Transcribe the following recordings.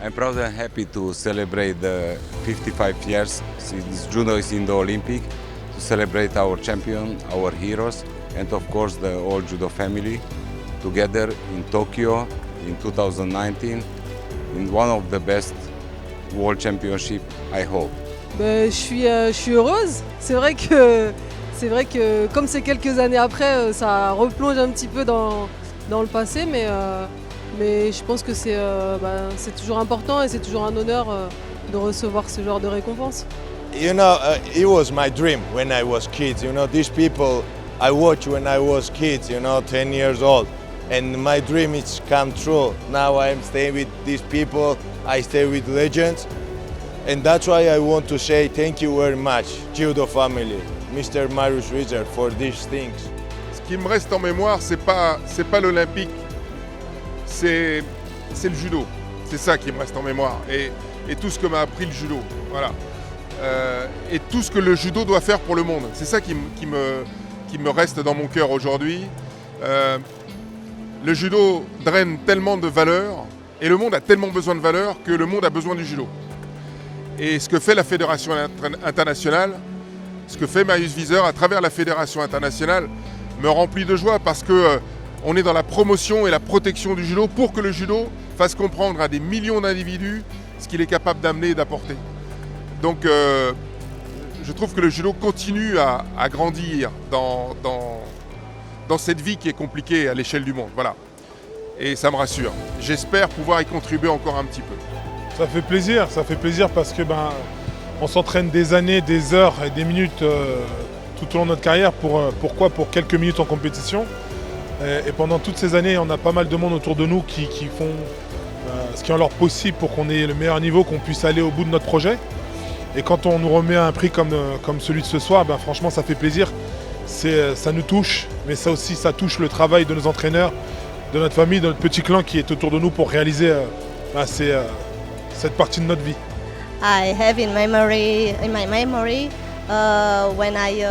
I'm proud and happy to celebrate the 55 years since judo is in the Olympic, to celebrate our champion, our heroes, and of course the whole judo family together in Tokyo in 2019 in one of the best World Championship, I hope. Je suis heureuse. C'est vrai que comme c'est quelques années après, ça replonge un petit peu dans le passé, mais je pense que c'est toujours important et c'est toujours un honneur de recevoir ce genre de récompense. You know, it was my dream when I was kid. You know, these people I watched when I was kids, 10 years old. And my dream is come true. Now I'm staying with these people, I stay with legends. And that's why I want to say thank you very much, Judo family, Mr. Marius Rizzer, for these things. Ce qui me reste en mémoire, c'est pas l'Olympique, c'est le judo. C'est ça qui me reste en mémoire. Et tout ce que m'a appris le judo. Voilà. Et tout ce que le judo doit faire pour le monde. C'est ça qui me reste dans mon cœur aujourd'hui. Le judo draine tellement de valeurs et le monde a tellement besoin de valeurs que le monde a besoin du judo. Et ce que fait la Fédération internationale, ce que fait Marius Rizzer à travers la Fédération internationale me remplit de joie parce qu'on est dans la promotion et la protection du judo pour que le judo fasse comprendre à des millions d'individus ce qu'il est capable d'amener et d'apporter. Donc je trouve que le judo continue à grandir dans cette vie qui est compliquée à l'échelle du monde. Voilà. Et ça me rassure. J'espère pouvoir y contribuer encore un petit peu. Ça fait plaisir parce que on s'entraîne des années, des heures et des minutes tout au long de notre carrière. Pourquoi ? Pour quelques minutes en compétition. Et pendant toutes ces années, on a pas mal de monde autour de nous qui font ce qui est en leur possible pour qu'on ait le meilleur niveau, qu'on puisse aller au bout de notre projet. Et quand on nous remet un prix comme celui de ce soir, franchement ça fait plaisir. Ça nous touche, mais ça aussi ça touche le travail de nos entraîneurs, de notre famille, de notre petit clan qui est autour de nous pour réaliser cette partie de notre vie. I have in my memory when I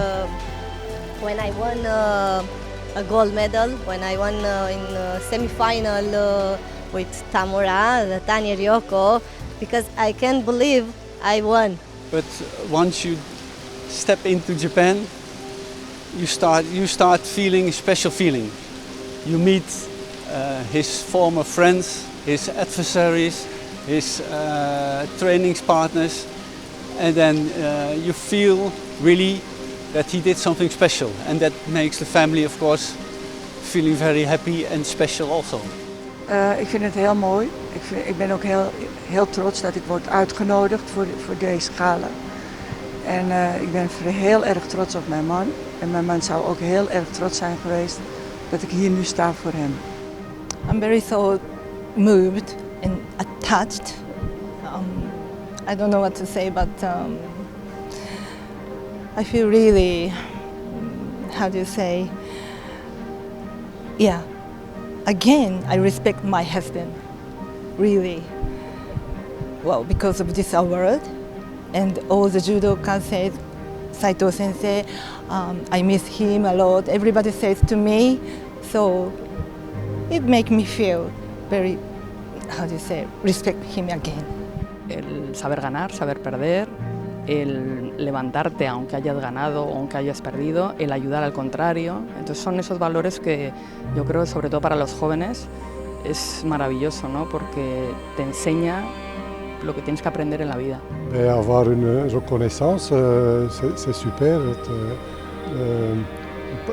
won a gold medal, when I won in semi-final with Tamura, Tanya Ryoko, because I can't believe I won. But once you step into Japan, you start feeling a special feeling. You meet his former friends, his adversaries, his training partners, and then you feel really that he did something special, and that makes the family, of course, feeling very happy and special also. Ik vind het heel mooi. Ik ben ook heel trots dat ik word uitgenodigd voor deze gala. En ik ben heel erg trots op mijn man. En mijn man zou ook heel erg trots zijn geweest dat ik hier nu sta voor hem. I'm very so moved and attached. I don't know what to say, but I feel really, how do you say, yeah. Again, I respect my husband, really. Well, because of this award and all the judoka said, Saito Sensei, I miss him a lot. Everybody says to me, so it makes me feel very, how do you say, respect him again. El saber ganar, saber perder, el levantarte aunque hayas ganado o aunque hayas perdido, el ayudar al contrario. Entonces son esos valores que yo creo, sobre todo para los jóvenes, es maravilloso, ¿no? Porque te enseña lo que tienes que aprender en la vida. Avoir une reconnaissance, c'est super,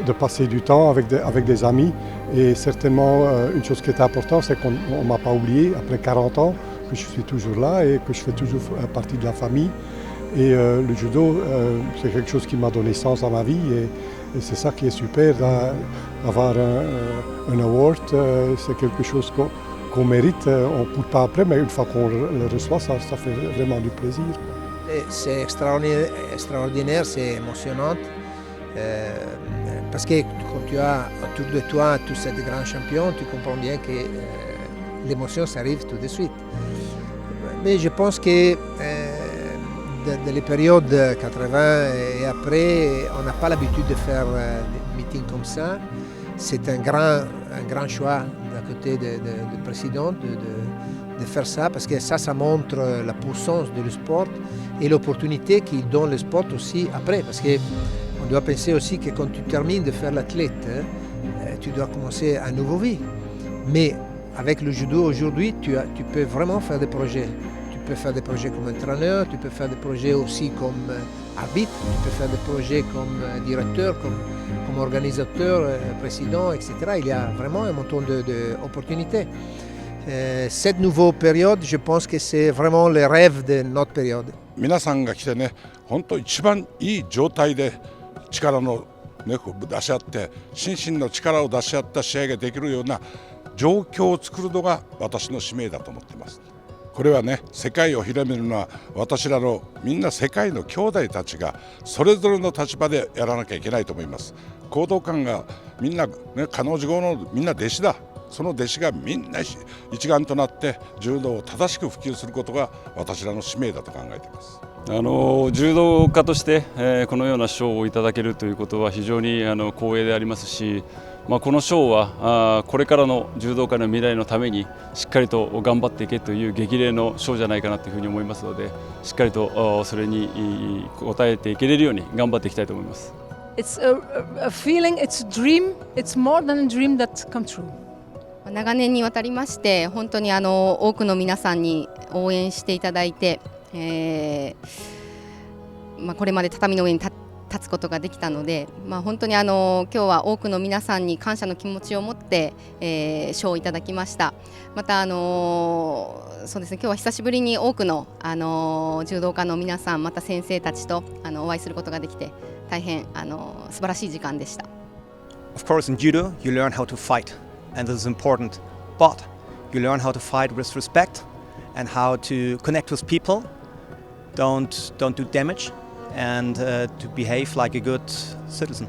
de passer du temps avec des amis. Et certainement, une chose qui est importante, c'est qu'on ne m'a pas oublié, après 40 ans, que je suis toujours là et que je fais toujours partie de la famille. Et le judo, c'est quelque chose qui m'a donné sens à ma vie et c'est ça qui est super, d'avoir un award, c'est quelque chose qu'on mérite, on ne court pas après, mais une fois qu'on le reçoit, ça fait vraiment du plaisir. C'est extraordinaire, c'est émotionnant, parce que quand tu as autour de toi tous ces grands champions, tu comprends bien que l'émotion, ça arrive tout de suite. Mais je pense que dans les périodes 80 et après, on n'a pas l'habitude de faire des meetings comme ça. c'est un grand choix d'un côté du président de faire ça, parce que ça montre la puissance du sport et l'opportunité qu'il donne le sport aussi après. Parce qu'on doit penser aussi que quand tu termines de faire l'athlète, tu dois commencer une nouvelle vie. Mais avec le judo aujourd'hui, tu peux vraiment faire des projets. Tu peux faire des projets comme entraîneur, tu peux faire des projets aussi comme arbitre, tu peux faire des projets comme directeur, comme organisateur, président, etc. Il y a vraiment un montant d'opportunités. Cette nouvelle période, je pense que c'est vraiment le rêve de notre période. 皆さんが来てね、本当一番いい状態で力の、ね、出し合って心身の力を出し合った試合ができるような状況を作るのが私の使命だと思っています。これはね、世界を広めるのは私らのみんな世界の兄弟たちがそれぞれの立場でやらなきゃいけないと思います。行動官がみんな、ね、加納治号のみんな弟子だ。その弟子がみんな一丸となって柔道を正しく普及することが私らの使命だと考えています。柔道家として、このような賞をいただけるということは非常に光栄でありますし、この賞はこれからの柔道家の未来のためにしっかりと頑張っていけという激励の賞じゃないかなというふうに思いますので、しっかりとそれに応えていけれるように頑張っていきたいと思います。It's a feeling, it's a dream, it's more than a dream that come true. 長年にわたりまして本当に多くの皆さんに応援していただいて、これまで畳の上に立つことができたので、本当に今日は多くの皆さんに感謝の気持ちを持って、賞をいただきました。またそうですね、今日は久しぶりに多くの柔道家の皆さん、また先生たちとお会いすることができて大変素晴らしい時間でした。Of course, in judo, you learn how to fight. And this is important, but you learn how to fight with respect and how to connect with people, don't do damage, and to behave like a good citizen.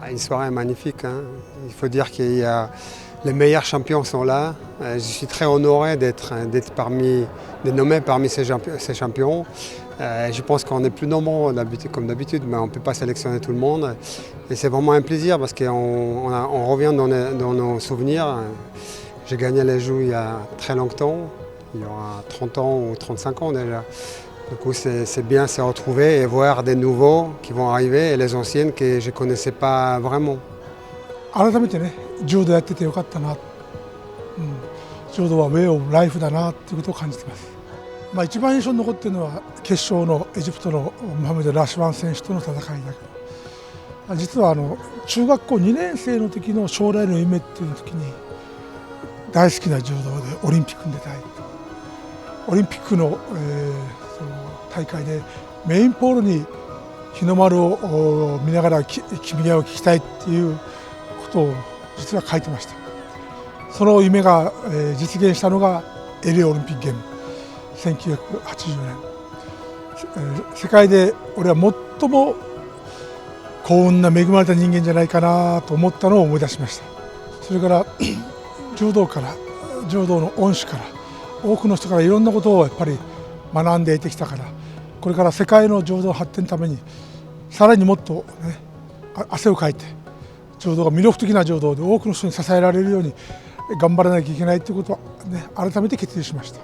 Une soirée magnifique, hein. Il faut dire que les meilleurs champions sont là. Je suis très honoré d'être nommé parmi ces champions. Je pense qu'on est plus nombreux comme d'habitude, mais on ne peut pas sélectionner tout le monde. Et c'est vraiment un plaisir parce qu'on revient dans nos souvenirs. J'ai gagné les Jeux il y a très longtemps, il y aura 30 ans ou 35 ans déjà. Du coup, c'est bien se retrouver et voir des nouveaux qui vont arriver et les anciennes que je ne connaissais pas vraiment. 改めてね、柔道やっててよかったな、柔道はウェイオブライフだなということを感じています。一番印象に残っているのは決勝のエジプトのモハメド・ラシュワン選手との戦いだけど、実は中学校2年生の時の将来の夢っていう時に大好きな柔道でオリンピックに出たい、オリンピックの、その大会でメインポールに日の丸を見ながら君が代を聞きたいっていうことを実は書いてました。その夢が、実現したのが LA オリンピックゲーム1980年、世界で俺は最も幸運な恵まれた人間じゃないかなと思ったのを思い出しました。それから柔道の恩師から多くの人からいろんなことをやっぱり学んでいてきたから、これから世界の柔道発展のためにさらにもっと、ね、汗をかいて柔道が魅力的な柔道で多くの人に支えられるように頑張らなきゃいけないということは、ね、改めて決意しました。